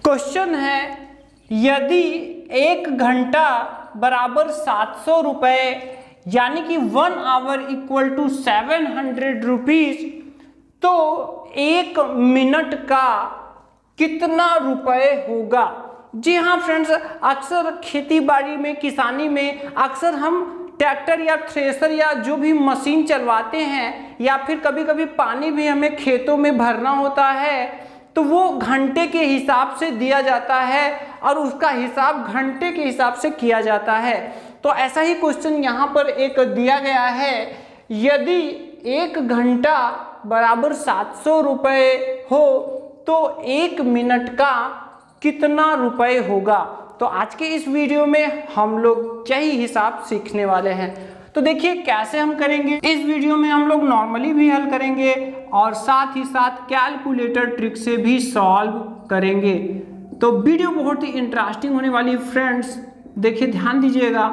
Question है, यदि 1 घंटा बराबर 700 रुपए यानी कि 1 आवर इक्वल टू 700 रुपीज, तो 1 मिनट का कितना रुपए होगा। जी हाँ फ्रेंड्स, अक्सर खेती बाड़ी में, किसानी में अक्सर हम ट्रैक्टर या थ्रेसर या जो भी मशीन चलवाते हैं, या फिर कभी कभी पानी भी हमें खेतों में भरना होता है, तो वो घंटे के हिसाब से दिया जाता है और उसका हिसाब घंटे के हिसाब से किया जाता है। तो ऐसा ही क्वेश्चन यहाँ पर एक दिया गया है, यदि 1 घंटा बराबर 700 रुपए हो तो 1 मिनट का कितना रुपए होगा। तो आज के इस वीडियो में हम लोग यही हिसाब सीखने वाले हैं। तो देखिए कैसे हम करेंगे। इस वीडियो में हम लोग नॉर्मली भी हल करेंगे और साथ ही साथ कैलकुलेटर ट्रिक से भी सॉल्व करेंगे। तो वीडियो बहुत ही इंटरेस्टिंग होने वाली फ्रेंड्स, देखिए ध्यान दीजिएगा।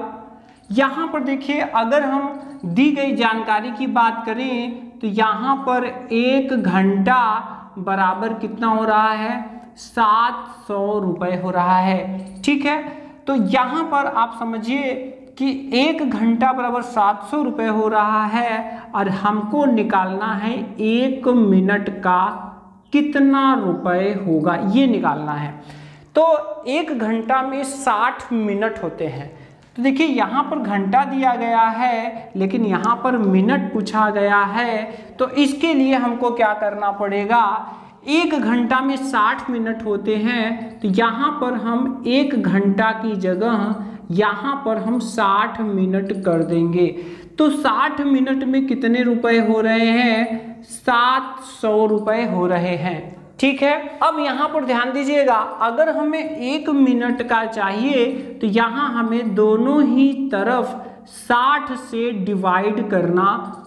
यहाँ पर देखिए, अगर हम दी गई जानकारी की बात करें तो यहाँ पर 1 घंटा बराबर कितना हो रहा है, 700 रुपए हो रहा है। ठीक है, तो यहाँ पर आप समझिए कि 1 घंटा बराबर 700 रुपए हो रहा है और हमको निकालना है 1 मिनट का कितना रुपए होगा, ये निकालना है। तो 1 घंटा में 60 मिनट होते हैं। तो देखिए यहाँ पर घंटा दिया गया है लेकिन यहाँ पर मिनट पूछा गया है, तो इसके लिए हमको क्या करना पड़ेगा, 1 घंटा में 60 मिनट होते हैं, तो यहाँ पर हम 1 घंटा की जगह यहाँ पर हम 60 मिनट कर देंगे। तो 60 मिनट में कितने रुपए हो रहे हैं, 700 रुपए हो रहे हैं। ठीक है, अब यहाँ पर ध्यान दीजिएगा, अगर हमें 1 मिनट का चाहिए तो यहाँ हमें दोनों ही तरफ 60 से डिवाइड करना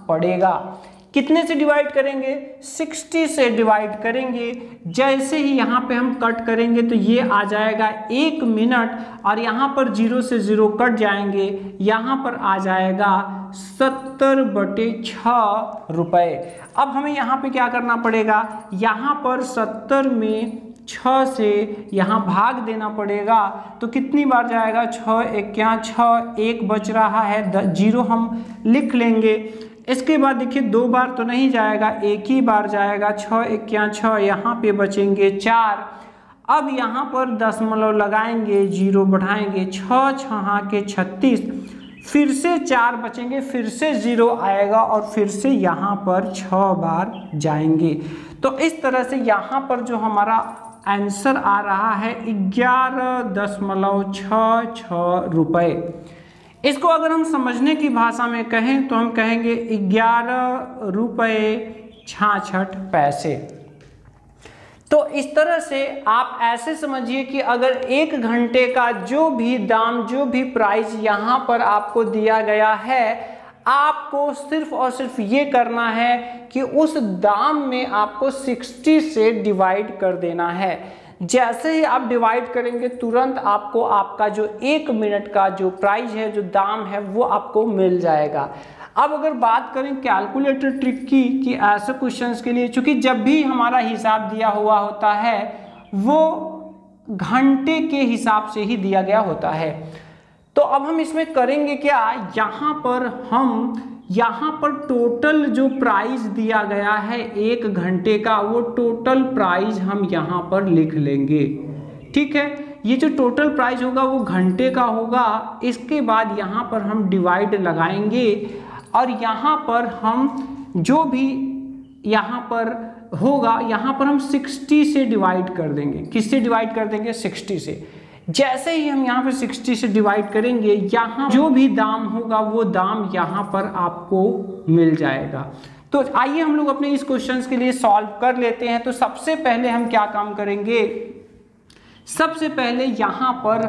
पड़ेगा। कितने से डिवाइड करेंगे, 60 से डिवाइड करेंगे। जैसे ही यहाँ पे हम कट करेंगे तो ये आ जाएगा 1 मिनट और यहाँ पर 0 से 0 कट जाएंगे, यहाँ पर आ जाएगा 70/6 रुपए। अब हमें यहाँ पे क्या करना पड़ेगा, यहाँ पर 70 में 6 से यहाँ भाग देना पड़ेगा। तो कितनी बार जाएगा, 6 1 6, 1 बच रहा है, 0 हम लिख लेंगे। इसके बाद देखिए 2 बार तो नहीं जाएगा, एक ही बार जाएगा, 6 1 6, यहाँ पे बचेंगे 4। अब यहाँ पर दशमलव लगाएंगे, 0 बढ़ाएंगे, 6 6 36, फिर से 4 बचेंगे, फिर से 0 आएगा और फिर से यहाँ पर 6 बार जाएंगे। तो इस तरह से यहाँ पर जो हमारा आंसर आ रहा है 11.66 रुपए। इसको अगर हम समझने की भाषा में कहें तो हम कहेंगे 11 रुपये 66 पैसे। तो इस तरह से आप ऐसे समझिए कि अगर 1 घंटे का जो भी दाम, जो भी प्राइस यहाँ पर आपको दिया गया है, आपको सिर्फ और सिर्फ ये करना है कि उस दाम में आपको 60 से डिवाइड कर देना है। जैसे ही आप डिवाइड करेंगे तुरंत आपको आपका जो 1 मिनट का जो प्राइस है, जो दाम है, वो आपको मिल जाएगा। अब अगर बात करें कैलकुलेटर ट्रिक की, कि ऐसे क्वेश्चंस के लिए, चूंकि जब भी हमारा हिसाब दिया हुआ होता है वो घंटे के हिसाब से ही दिया गया होता है। तो अब हम इसमें करेंगे क्या, यहाँ पर टोटल जो प्राइस दिया गया है 1 घंटे का, वो टोटल प्राइस हम यहाँ पर लिख लेंगे। ठीक है, ये जो टोटल प्राइस होगा वो घंटे का होगा। इसके बाद यहाँ पर हम डिवाइड लगाएंगे और यहाँ पर हम जो भी यहाँ पर होगा, यहाँ पर हम 60 से डिवाइड कर देंगे। किससे डिवाइड कर देंगे, 60 से। जैसे ही हम यहाँ पर 60 से डिवाइड करेंगे, यहाँ जो भी दाम होगा वो दाम यहाँ पर आपको मिल जाएगा। तो आइए हम लोग अपने इस क्वेश्चन के लिए सॉल्व कर लेते हैं। तो सबसे पहले हम क्या काम करेंगे, सबसे पहले यहाँ पर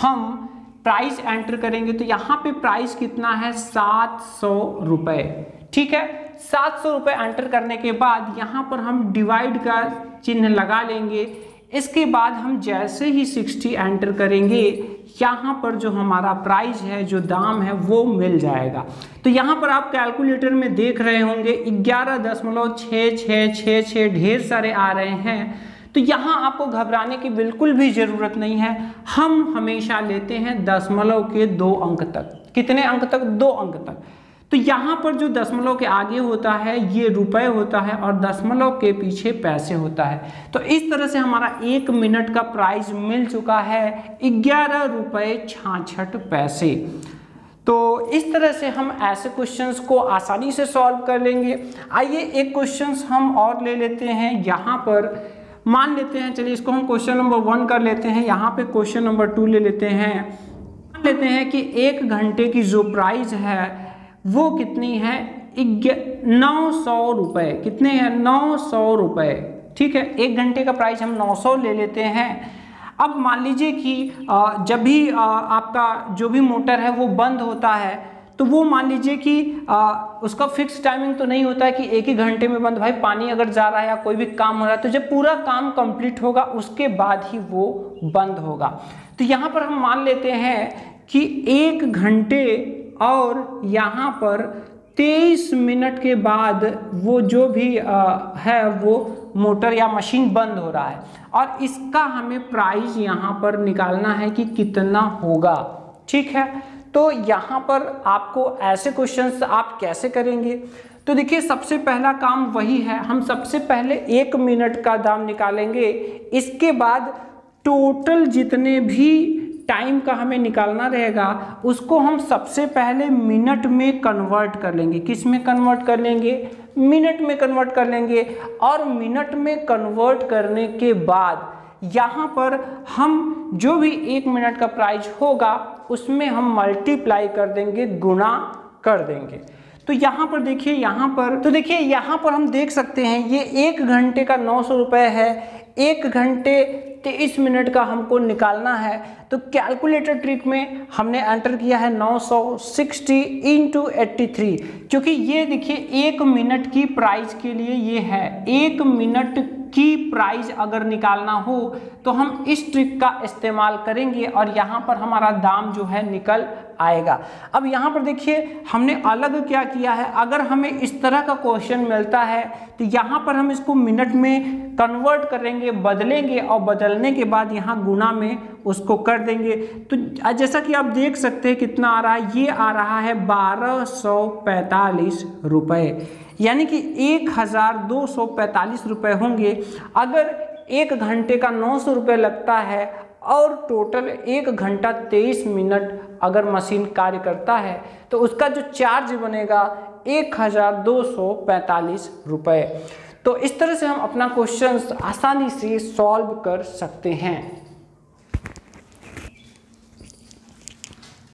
हम प्राइस एंटर करेंगे। तो यहाँ पे प्राइस कितना है, 700 रुपए। ठीक है, 700 रुपए एंटर करने के बाद यहाँ पर हम डिवाइड का चिन्ह लगा लेंगे। इसके बाद हम जैसे ही 60 एंटर करेंगे, यहाँ पर जो हमारा प्राइस है, जो दाम है, वो मिल जाएगा। तो यहाँ पर आप कैलकुलेटर में देख रहे होंगे 11.6666 ढेर सारे आ रहे हैं। तो यहाँ आपको घबराने की बिल्कुल भी ज़रूरत नहीं है। हम हमेशा लेते हैं दशमलव के 2 अंक तक। कितने अंक तक? 2 अंक तक। तो यहाँ पर जो दशमलव के आगे होता है ये रुपए होता है और दशमलव के पीछे पैसे होता है। तो इस तरह से हमारा 1 मिनट का प्राइस मिल चुका है 11 रुपये 66 पैसे। तो इस तरह से हम ऐसे क्वेश्चंस को आसानी से सॉल्व कर लेंगे। आइए एक क्वेश्चंस हम और ले लेते हैं। यहाँ पर मान लेते हैं, चलिए इसको हम क्वेश्चन नंबर 1 कर लेते हैं। यहाँ पे क्वेश्चन नंबर 2 ले लेते हैं। मान लेते हैं कि 1 घंटे की जो प्राइस है वो कितनी है? 900 रुपये। कितने हैं? 900 रुपये। ठीक है, 1 घंटे का प्राइस हम 900 ले लेते हैं। अब मान लीजिए कि जब भी आपका जो भी मोटर है वो बंद होता है तो वो मान लीजिए कि उसका फिक्स टाइमिंग तो नहीं होता है कि 1 ही घंटे में बंद। भाई पानी अगर जा रहा है या कोई भी काम हो रहा है तो जब पूरा काम कंप्लीट होगा उसके बाद ही वो बंद होगा। तो यहाँ पर हम मान लेते हैं कि 1 घंटे और यहाँ पर 23 मिनट के बाद वो जो भी है वो मोटर या मशीन बंद हो रहा है और इसका हमें प्राइस यहाँ पर निकालना है कि कितना होगा। ठीक है, तो यहाँ पर आपको ऐसे क्वेश्चंस आप कैसे करेंगे? तो देखिए सबसे पहला काम वही है, हम सबसे पहले 1 मिनट का दाम निकालेंगे। इसके बाद टोटल जितने भी टाइम का हमें निकालना रहेगा उसको हम सबसे पहले मिनट में कन्वर्ट कर लेंगे। किस में कन्वर्ट कर लेंगे? मिनट में कन्वर्ट कर लेंगे। और मिनट में कन्वर्ट करने के बाद यहाँ पर हम जो भी 1 मिनट का प्राइस होगा उसमें हम मल्टीप्लाई कर देंगे, गुणा कर देंगे। तो यहाँ पर देखिए, यहाँ पर हम देख सकते हैं ये 1 घंटे का 900 रुपये है। 1 घंटे 23 मिनट का हमको निकालना है तो कैलकुलेटर ट्रिक में हमने एंटर किया है 960 इंटू 83, क्योंकि ये देखिए 1 मिनट की प्राइस के लिए ये है। 1 मिनट की प्राइस अगर निकालना हो तो हम इस ट्रिक का इस्तेमाल करेंगे और यहाँ पर हमारा दाम जो है निकल आएगा। अब यहाँ पर देखिए हमने अलग क्या किया है, अगर हमें इस तरह का क्वेश्चन मिलता है तो यहाँ पर हम इसको मिनट में कन्वर्ट करेंगे, बदलेंगे और बदलने के बाद यहाँ गुणा में उसको कर देंगे। तो जैसा कि आप देख सकते हैं कितना आ रहा है, ये आ रहा है 1245 रुपये, यानी कि 1245 रुपये होंगे। अगर 1 घंटे का 900 रुपये लगता है और टोटल 1 घंटा 23 मिनट अगर मशीन कार्य करता है तो उसका जो चार्ज बनेगा 1245 रुपये। तो इस तरह से हम अपना क्वेश्चन आसानी से सॉल्व कर सकते हैं।